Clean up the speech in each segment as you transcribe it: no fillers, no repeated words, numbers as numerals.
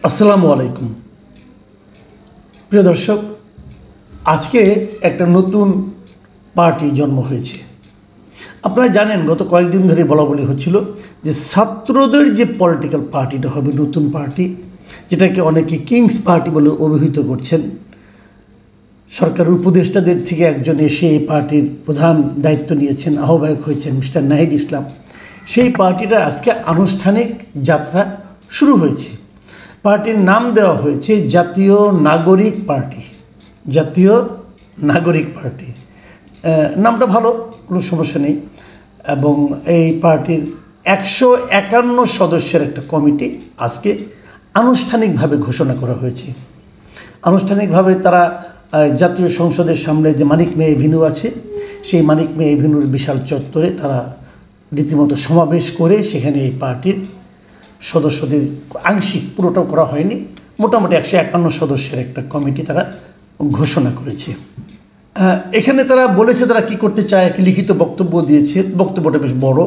আসসালামু আলাইকুম প্রিয় দর্শক, আজকে একটা নতুন পার্টির জন্ম হয়েছে। আপনারা জানেন গত কয়েকদিন ধরে বলা হচ্ছিল যে ছাত্রদের যে পলিটিক্যাল পার্টিটা হবে নতুন পার্টি, যেটাকে অনেকে কিংস পার্টি বলে অভিহিত করছেন। সরকারের উপদেষ্টাদের থেকে একজন এসে এই পার্টির প্রধান দায়িত্ব নিয়েছেন, আহ্বায়ক হয়েছেন মিস্টার নাহিদ ইসলাম। সেই পার্টিটা আজকে আনুষ্ঠানিক যাত্রা শুরু হয়েছে। পার্টির নাম দেওয়া হয়েছে জাতীয় নাগরিক পার্টি। জাতীয় নাগরিক পার্টি নামটা ভালো, কোনো সমস্যা নেই। এবং এই পার্টির 151 সদস্যের একটা কমিটি আজকে আনুষ্ঠানিকভাবে ঘোষণা করা হয়েছে। আনুষ্ঠানিকভাবে তারা জাতীয় সংসদের সামনে যে মানিক মে এভিনিউ আছে, সেই মানিক মে এভিনিউর বিশাল চত্বরে তারা রীতিমতো সমাবেশ করে সেখানে এই পার্টির সদস্যদের আংশিক, পুরোটাও করা হয়নি, মোটামুটি 151 সদস্যের একটা কমিটি তারা ঘোষণা করেছে। এখানে তারা বলেছে তারা কি করতে চায়, একটি লিখিত বক্তব্য দিয়েছে। বক্তব্যটা বেশ বড়,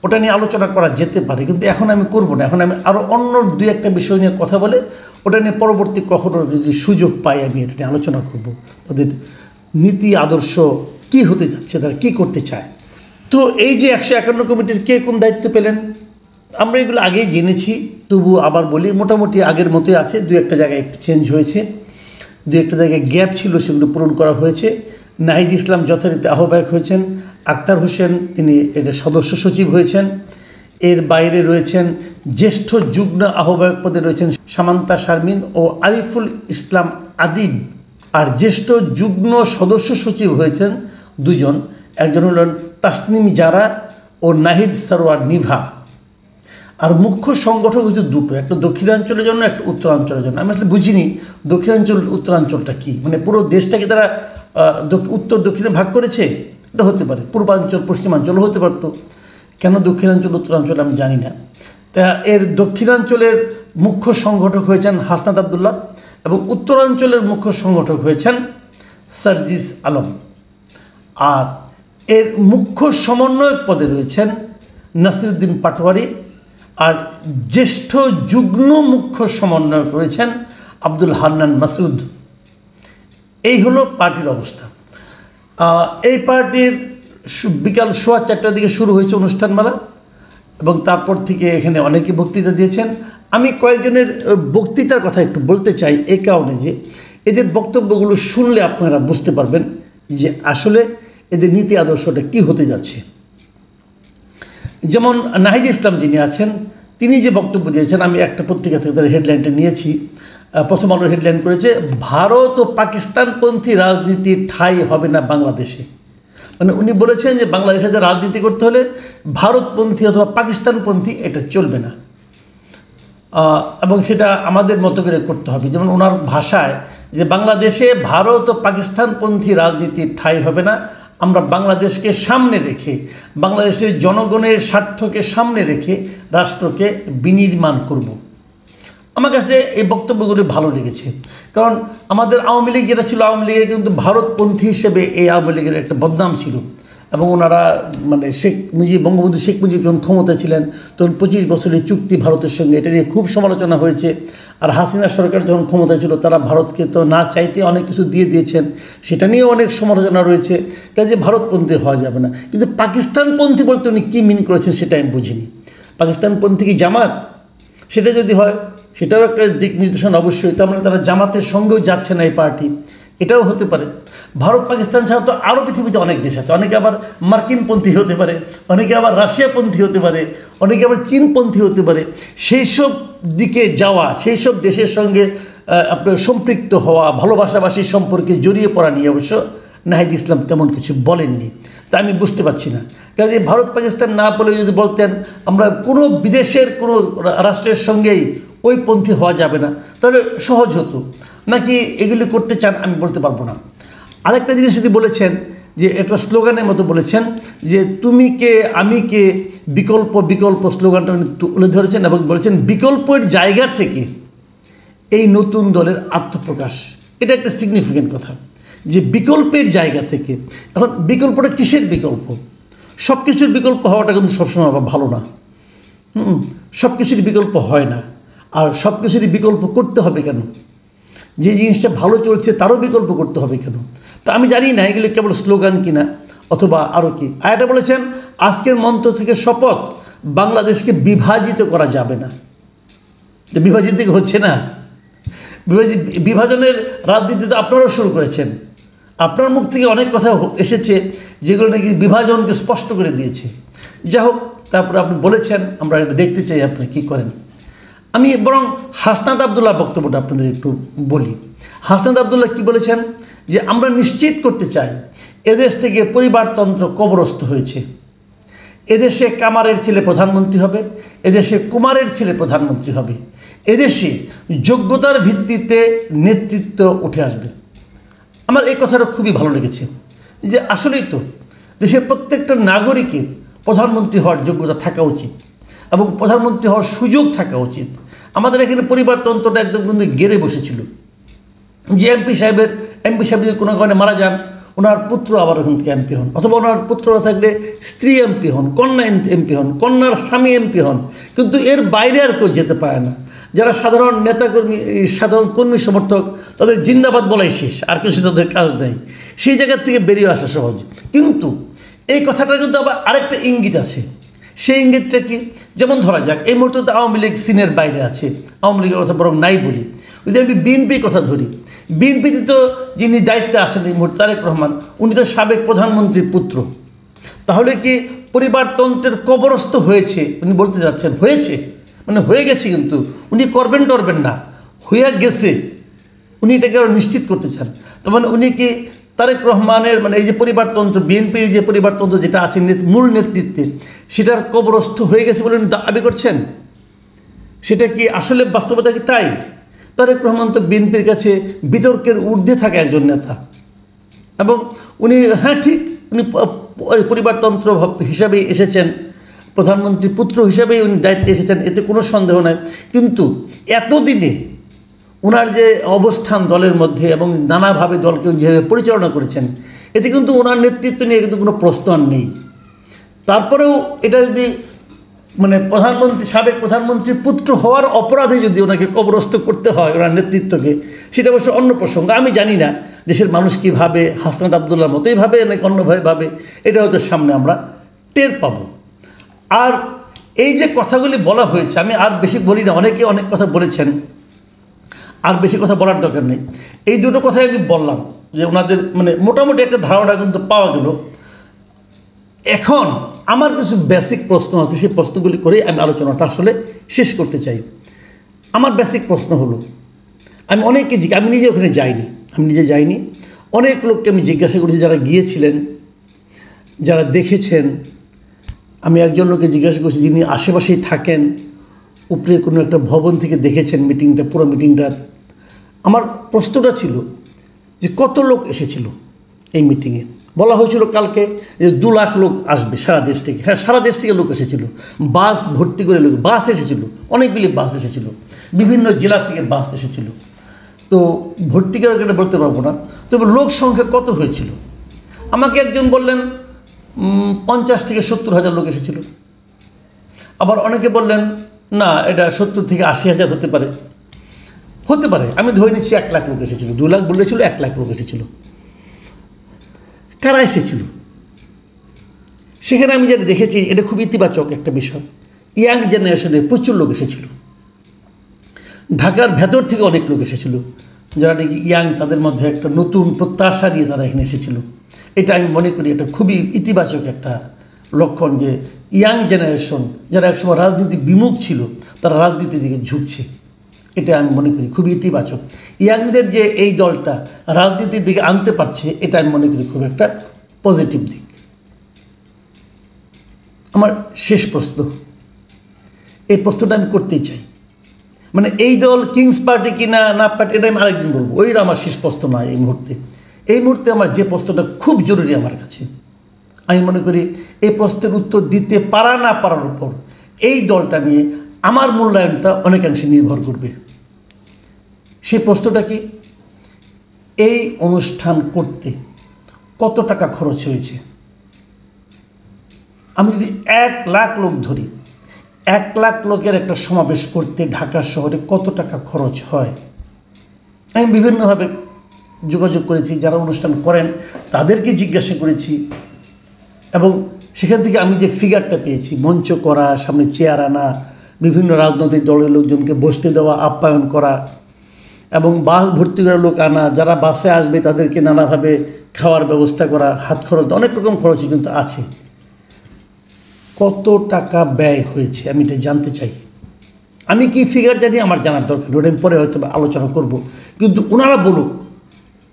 ওটা নিয়ে আলোচনা করা যেতে পারে, কিন্তু এখন আমি করব না। এখন আমি আরও অন্য দুই একটা বিষয় নিয়ে কথা বলে ওটা নিয়ে পরবর্তী কখনো যদি সুযোগ পাই আমি এটা নিয়ে আলোচনা করব। তাদের নীতি আদর্শ কি হতে যাচ্ছে, তারা কি করতে চায়। তো এই যে 151 কমিটির কে কোন দায়িত্ব পেলেন আমরা এগুলো আগেই জেনেছি, তবু আবার বলি মোটামুটি আগের মতোই আছে। দু একটা জায়গায় একটু চেঞ্জ হয়েছে, দু একটা জায়গায় গ্যাপ ছিল, সেগুলো পূরণ করা হয়েছে। নাহিদ ইসলাম যথারীতি আহ্বায়ক হয়েছেন, আক্তার হোসেন তিনি এটা সদস্য সচিব হয়েছেন। এর বাইরে রয়েছেন জ্যেষ্ঠ যুগ্ম আহ্বায়ক পদে রয়েছেন সামান্তা শারমিন ও আরিফুল ইসলাম আদিব। আর জ্যেষ্ঠ যুগ্ম সদস্য সচিব হয়েছেন দুজন, একজন হলেন তাসনিম জারা ও নাহিদ সরওয়ার নিভা। আর মুখ্য সংগঠক হচ্ছে দুটো, একটা দক্ষিণাঞ্চলের জন্য, একটা উত্তরাঞ্চলের জন্য। আমি আসলে বুঝিনি দক্ষিণাঞ্চল উত্তরাঞ্চলটা কি, মানে পুরো দেশটাকে তারা উত্তর দক্ষিণে ভাগ করেছে, এটা হতে পারে। পূর্বাঞ্চল পশ্চিমাঞ্চলও হতে পারতো, কেন দক্ষিণাঞ্চল উত্তরাঞ্চল আমি জানি না। তা এর দক্ষিণাঞ্চলের মুখ্য সংগঠক হয়েছেন হাসনাত আবদুল্লাহ এবং উত্তরাঞ্চলের মুখ্য সংগঠক হয়েছেন সার্জিস আলম। আর এর মুখ্য সমন্বয়ক পদে রয়েছেন নাসিরুদ্দিন পাটোয়ারি। আর জ্যেষ্ঠ যুগ্ম মুখ্য সমন্বয়ক রয়েছেন আব্দুল হান্নান মাসুদ। এই হলো পার্টির অবস্থা। এই পার্টির বিকাল 4:15 দিকে শুরু হয়েছে অনুষ্ঠানমালা, এবং তারপর থেকে এখানে অনেকে বক্তৃতা দিয়েছেন। আমি কয়েকজনের বক্তৃতার কথা একটু বলতে চাই, এই কারণে যে এদের বক্তব্যগুলো শুনলে আপনারা বুঝতে পারবেন যে আসলে এদের নীতি আদর্শটা কী হতে যাচ্ছে। যেমন নাহিদ ইসলাম যিনি আছেন, তিনি যে বক্তব্য দিয়েছেন, আমি একটা পত্রিকা থেকে তার হেডলাইনটা নিয়েছি। প্রথম আলোর হেডলাইন করেছে, ভারত ও পাকিস্তানপন্থী রাজনীতির ঠাঁই হবে না বাংলাদেশে। মানে উনি বলেছেন যে বাংলাদেশে যে রাজনীতি করতে হলে ভারতপন্থী অথবা পাকিস্তানপন্থী এটা চলবে না, এবং সেটা আমাদের মতো করে করতে হবে। যেমন ওনার ভাষায় যে বাংলাদেশে ভারত ও পাকিস্তানপন্থী রাজনীতির ঠাঁই হবে না, আমরা বাংলাদেশকে সামনে রেখে, বাংলাদেশের জনগণের স্বার্থকে সামনে রেখে রাষ্ট্রকে বিনির্মাণ করব। আমার কাছে এই বক্তব্যগুলি ভালো লেগেছে, কারণ আমাদের আওয়ামী লীগ যেটা ছিল, আওয়ামী লীগের কিন্তু ভারতপন্থী হিসেবে এই আওয়ামী লীগের একটা বদনাম ছিল। এবং ওনারা মানে বঙ্গবন্ধু শেখ মুজিব যখন ক্ষমতা ছিলেন তখন 25 বছরের চুক্তি ভারতের সঙ্গে, এটা নিয়ে খুব সমালোচনা হয়েছে। আর হাসিনা সরকার যখন ক্ষমতা ছিল তারা ভারতকে তো না চাইতে অনেক কিছু দিয়ে দিয়েছেন, সেটা নিয়েও অনেক সমালোচনা রয়েছে। কাজে ভারতপন্থী হওয়া যাবে না। কিন্তু পাকিস্তানপন্থী বলতে উনি কী মিন করেছেন সেটা আমি বুঝিনি। পাকিস্তানপন্থী কি জামাত? সেটা যদি হয় সেটাও একটা দিক নির্দেশনা অবশ্যই। তার মানে তারা জামাতের সঙ্গেও যাচ্ছে না এই পার্টি, এটাও হতে পারে। ভারত পাকিস্তান ছাড়া তো আরও পৃথিবীতে অনেক দেশ আছে, অনেকে আবার মার্কিনপন্থী হতে পারে, অনেকে আবার রাশিয়াপন্থী হতে পারে, অনেকে আবার চীনপন্থী হতে পারে। সেই সব দিকে যাওয়া, সেই সব দেশের সঙ্গে আপনার সম্পৃক্ত হওয়া, ভালোবাসাবাসীর সম্পর্কে জড়িয়ে পড়া নিয়ে অবশ্য নাহিদ ইসলাম তেমন কিছু বলেননি। তা আমি বুঝতে পারছি না, কাজে ভারত পাকিস্তান না বলে যদি বলতেন আমরা কোনো বিদেশের কোনো রাষ্ট্রের সঙ্গেই ওই পন্থী হওয়া যাবে না, তাহলে সহজ হতো। নাকি এগুলি করতে চান আমি বলতে পারবো না। আরেকটা জিনিস যদি বলেছেন যে একটা স্লোগানের মতো বলেছেন যে তুমি কে আমি কে বিকল্প বিকল্প, স্লোগানটা তুলে ধরেছেন এবং বলেছেন বিকল্পের জায়গা থেকে এই নতুন দলের আত্মপ্রকাশ। এটা একটা সিগনিফিক্যান্ট কথা যে বিকল্পের জায়গা থেকে। এখন বিকল্পটা কিসের বিকল্প? সব কিছুর বিকল্প হওয়াটা কিন্তু সবসময় আবার ভালো না। সব কিছুর বিকল্প হয় না। আর সব কিছুরই বিকল্প করতে হবে কেন? যে জিনিসটা ভালো চলছে তারও বিকল্প করতে হবে কেন? তো আমি জানি না এগুলো কেবল স্লোগান কিনা অথবা আরও কি। আর এটা বলেছেন আজকের মন্ত্র থেকে শপথ, বাংলাদেশকে বিভাজিত করা যাবে না। তো বিভাজিত হচ্ছে না, বিভাজনের রাজনীতি তো আপনারাও শুরু করেছেন। আপনার মুখ থেকে অনেক কথা এসেছে যেগুলো নাকি বিভাজনকে স্পষ্ট করে দিয়েছে। যাই হোক, তারপরে আপনি বলেছেন, আমরা এটা দেখতে চাই আপনি কী করেন। আমি বরং হাসনাত আবদুল্লাহ বক্তব্যটা আপনাদের একটু বলি। হাসনাত আবদুল্লাহ কী বলেছেন, যে আমরা নিশ্চিত করতে চাই এদেশ থেকে পরিবারতন্ত্র কবরস্থ হয়েছে। এদেশে কামারের ছেলে প্রধানমন্ত্রী হবে, এদেশে কুমারের ছেলে প্রধানমন্ত্রী হবে, এদেশে যোগ্যতার ভিত্তিতে নেতৃত্ব উঠে আসবে। আমার এই কথাটা খুবই ভালো লেগেছে, যে আসলেই তো দেশের প্রত্যেকটা নাগরিকের প্রধানমন্ত্রী হওয়ার যোগ্যতা থাকা উচিত এবং প্রধানমন্ত্রী হওয়ার সুযোগ থাকা উচিত। আমাদের এখানে পরিবারতন্ত্রটা একদম কিন্তু গেড়ে বসেছিল, যে এমপি সাহেব যদি কোনো কারণে মারা যান, ওনার পুত্র আবার ওখান থেকে এমপি হন, অথবা ওনার পুত্ররা থাকলে স্ত্রী এমপি হন, কন্যা এমপি হন, কন্যার স্বামী এমপি হন, কিন্তু এর বাইরে আর কেউ যেতে পারে না। যারা সাধারণ নেতাকর্মী, সাধারণ কর্মী সমর্থক, তাদের জিন্দাবাদ বলাই শেষ, আর কিছু তাদের কাজ নেই। সেই জায়গার থেকে বেরিয়ে আসা সহজ। কিন্তু এই কথাটা কিন্তু আবার আরেকটা ইঙ্গিত আছে। সেই ইঙ্গিতটা কি? যেমন ধরা যাক এই মুহূর্তে তো আওয়ামী লীগ সিনের বাইরে আছে, আওয়ামী লীগের কথা বরং নাই বলি। যদি আমি বিএনপির কথা ধরি, বিএনপিতে তো যিনি দায়িত্বে আছেন এই মুহূর্তে তারেক রহমান, উনি তো সাবেক প্রধানমন্ত্রীর পুত্র। তাহলে কি পরিবারতন্ত্রের কবরস্থ হয়েছে? উনি বলতে যাচ্ছেন হয়েছে, মানে হয়ে গেছে, কিন্তু উনি করবেন না, হয়ে গেছে। উনি এটাকে আরও নিশ্চিত করতে চান। তার মানে উনি কি তারেক রহমানের মানে এই যে পরিবারতন্ত্র, বিএনপির যে পরিবারতন্ত্র যেটা আছে মূল নেতৃত্বে, সেটার কবরস্থ হয়ে গেছে বলে উনি দাবি করছেন? সেটা কি আসলে বাস্তবতা কি তাই? তারেক রহমান তো বিএনপির কাছে বিতর্কের ঊর্ধ্বে থাকা একজন নেতা, এবং উনি ঠিক উনি পরিবারতন্ত্র হিসাবেই এসেছেন, প্রধানমন্ত্রী পুত্র হিসাবেই উনি দায়িত্বে এসেছেন, এতে কোনো সন্দেহ নাই। কিন্তু এতদিনে ওনার যে অবস্থান দলের মধ্যে এবং নানাভাবে দলকে যেভাবে পরিচালনা করেছেন, এতে কিন্তু ওনার নেতৃত্ব নিয়ে কিন্তু কোনো প্রশ্ন আর নেই। তারপরেও এটা যদি মানে সাবেক প্রধানমন্ত্রীর পুত্র হওয়ার অপরাধে যদি ওনাকে কবরস্থ করতে হয় ওনার নেতৃত্বকে, সেটা অবশ্য অন্য প্রসঙ্গ। আমি জানি না দেশের মানুষ কী ভাবে, হাসনাত আবদুল্লাহর মতোই ভাবে নাকি অন্যভাবে ভাবে, এটা হয়তো সামনে আমরা টের পাব। আর এই যে কথাগুলি বলা হয়েছে, আমি আর বেশি বলি না, অনেকে অনেক কথা বলেছেন, আর বেশি কথা বলার দরকার নেই। এই দুটো কথাই আমি বললাম, যে ওনাদের মানে মোটামুটি একটা ধারণা কিন্তু পাওয়া গেল। এখন আমার কিছু বেসিক প্রশ্ন আছে, সেই প্রশ্নগুলি করেই আমি আলোচনাটা আসলে শেষ করতে চাই। আমার বেসিক প্রশ্ন হলো, আমি অনেককে আমি নিজে ওখানে যাইনি, অনেক লোককে আমি জিজ্ঞাসা করেছি যারা গিয়েছিলেন, যারা দেখেছেন। আমি একজন লোককে জিজ্ঞাসা করছি যিনি আশেপাশেই থাকেন, উপরে কোনো একটা ভবন থেকে দেখেছেন মিটিংটা, পুরো মিটিংটার। আমার প্রশ্নটা ছিল যে কত লোক এসেছিল এই মিটিংয়ে। বলা হয়েছিল কালকে যে 2 লাখ লোক আসবে সারা দেশ থেকে। হ্যাঁ, সারা দেশ থেকে লোক এসেছিল, বাস ভর্তি করে লোক, বাস এসেছিল, অনেকগুলি বাস এসেছিল, বিভিন্ন জেলা থেকে বাস এসেছিল। তো ভর্তি করে এটা বলতে পারবো না, তবে লোক সংখ্যা কত হয়েছিল। আমাকে একজন বললেন 50 থেকে 70 হাজার লোক এসেছিল। আবার অনেকে বললেন না, এটা 70 থেকে 80 হাজার হতে পারে। আমি ধরে নিচ্ছি 1 লাখ লোক এসেছিল। 2 লাখ বলেছিল, 1 লাখ লোক এসেছিল। কারা এসেছিল সেখানে? আমি যেটা দেখেছি এটা খুব ইতিবাচক একটা বিষয়। ইয়াং জেনারেশনের প্রচুর লোক এসেছিল, ঢাকার ভেতর থেকে অনেক লোক এসেছিল, যারা নাকি ইয়াং, তাদের মধ্যে একটা নতুন প্রত্যাশা নিয়ে তারা এখানে এসেছিল। এটা আমি মনে করি এটা খুবই ইতিবাচক একটা লক্ষণ, যে ইয়াং জেনারেশন যারা একসময় রাজনীতি বিমুখ ছিল, তারা রাজনীতির দিকে ঝুঁকছে। এটা আমি মনে করি খুবই ইতিবাচক। ইয়াংদের যে এই দলটা রাজনীতির দিকে আনতে পারছে, এটা আমি মনে করি খুব একটা পজিটিভ দিক। আমার শেষ প্রশ্ন, এই প্রশ্নটা আমি করতেই চাই, মানে এই দল কিংস পার্টি কি না পার্টি, এটা আমি আরেকদিন বলবো, ওইটা আমার শেষ প্রশ্ন নয় এই মুহূর্তে আমার যে প্রশ্নটা খুব জরুরি আমার কাছে, আমি মনে করি এই প্রশ্নের উত্তর দিতে পারা না পারার উপর এই দলটা নিয়ে আমার মূল্যায়নটা অনেকাংশে নির্ভর করবে। সেই প্রশ্নটা কি, এই অনুষ্ঠান করতে কত টাকা খরচ হয়েছে? আমি যদি 1 লাখ লোক ধরি, 1 লাখ লোকের একটা সমাবেশ করতে ঢাকা শহরে কত টাকা খরচ হয়? আমি বিভিন্নভাবে যোগাযোগ করেছি, যারা অনুষ্ঠান করেন তাদেরকে জিজ্ঞাসা করেছি, এবং সেখান থেকে আমি যে ফিগারটা পেয়েছি, মঞ্চ করা, সামনে চেয়ার আনা, বিভিন্ন রাজনৈতিক দলের লোকজনকে বসতে দেওয়া, আপ্যায়ন করা, এবং বাস ভর্তি করা লোক আনা, যারা বাসে আসবে তাদেরকে নানাভাবে খাওয়ার ব্যবস্থা করা, হাত খরচ, অনেক রকম খরচই কিন্তু আছে। কত টাকা ব্যয় হয়েছে আমি এটা জানতে চাই। আমি কি ফিগার জানি, আমার জানার দরকার, ওটা আমি পরে হয়তো আলোচনা করব, কিন্তু ওনারা বলুক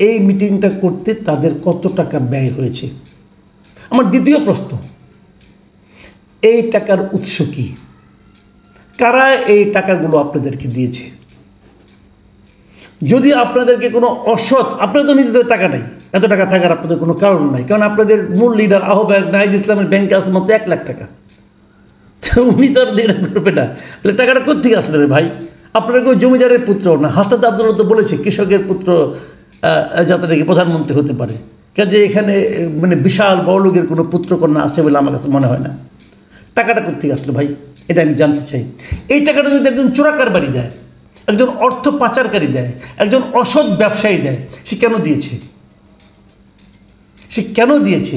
এই মিটিংটা করতে তাদের কত টাকা ব্যয় হয়েছে। আমার দ্বিতীয় প্রশ্ন, এই টাকার উৎস কি? কারা এই টাকাগুলো আপনাদেরকে দিয়েছে? যদি আপনাদেরকে কোনো অসৎ, আপনাদের তো নিজেদের টাকা নেই, এত টাকা থাকার আপনাদের কোনো কারণ নাই, কারণ আপনাদের মূল লিডার আহ্বায়ক নাহিদ ইসলামের ব্যাংকে আছে মতো 1 লাখ টাকা, উনি তো আর দেনা করবে না, তাহলে টাকাটা কোথেকে আসলে রে ভাই? আপনারা কেউ জমিদারের পুত্র না। হাসনাত আব্দুল্লাহ তো বলেছে কৃষকের পুত্র যাতে নাকি প্রধানমন্ত্রী হতে পারে, কাজে এখানে মানে বিশাল বড়লোকের কোনো পুত্রকন্যা আছে বলে আমার কাছে মনে হয় না। টাকাটা কোথেকে আসলো ভাই, এটা আমি জানতে চাই। এই টাকাটা যদি একজন চোরাকারবারি দেয়, একজন অর্থ পাচারকারী দেয়, একজন অসৎ ব্যবসায়ী দেয়, সে কেন দিয়েছে? সে কেন দিয়েছে?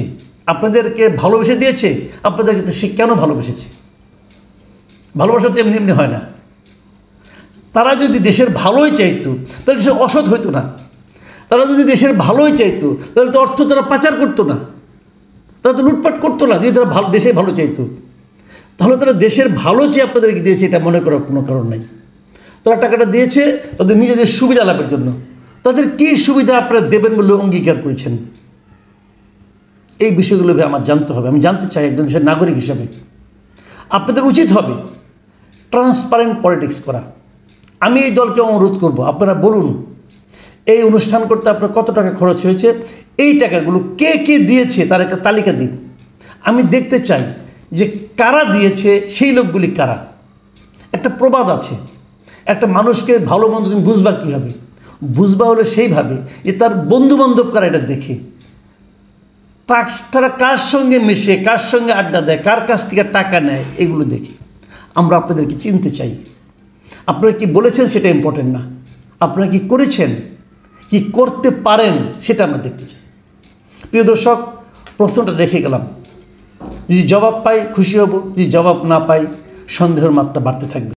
আপনাদেরকে ভালোবেসে দিয়েছে? আপনাদেরকে সে কেন ভালোবেসেছে? ভালোবাসা তো এমনি এমনি হয় না। তারা যদি দেশের ভালোই চাইতো তাহলে সে অসৎ হইতো না। তারা যদি দেশের ভালোই চাইতো তাহলে তো অর্থ তারা পাচার করতো না, তারা তো লুটপাট করতো না। যদি তারা দেশে ভালো চাইতো তাহলে তারা দেশের ভালো চেয়ে আপনাদেরকে দিয়েছে, এটা মনে করার কোনো কারণ নাই। তারা টাকাটা দিয়েছে তাদের নিজেদের সুবিধা লাভের জন্য। তাদের কী সুবিধা আপনারা দেবেন বলে অঙ্গীকার করেছেন, এই বিষয়গুলো আমার জানতে হবে। আমি জানতে চাই একজন দেশের নাগরিক হিসাবে। আপনাদের উচিত হবে ট্রান্সপারেন্ট পলিটিক্স করা। আমি এই দলকে অনুরোধ করব, আপনারা বলুন এই অনুষ্ঠান করতে আপনার কত টাকা খরচ হয়েছে, এই টাকাগুলো কে কে দিয়েছে তার একটা তালিকা দিন। আমি দেখতে চাই যে কারা দিয়েছে, সেই লোকগুলি কারা। একটা প্রবাদ আছে, একটা মানুষকে ভালো মন্দ তুমি বুঝবা কীভাবে? বুঝবা হলে সেইভাবে যে তার বন্ধুবান্ধব কারা এটা দেখে, তারা কার সঙ্গে মেশে, কার সঙ্গে আড্ডা দেয়, কার কাছ থেকে টাকা নেয়, এগুলো দেখি। আমরা আপনাদেরকে চিনতে চাই। আপনারা কি বলেছেন সেটা ইম্পর্টেন্ট না, আপনারা কি করেছেন, কি করতে পারেন সেটা আমরা দেখতে চাই। প্রিয় দর্শক, প্রশ্নটা রেখে গেলাম। যদি জবাব পাই খুশি হব, যদি জবাব না পাই সন্দেহের মাত্রা বাড়তে থাকবে।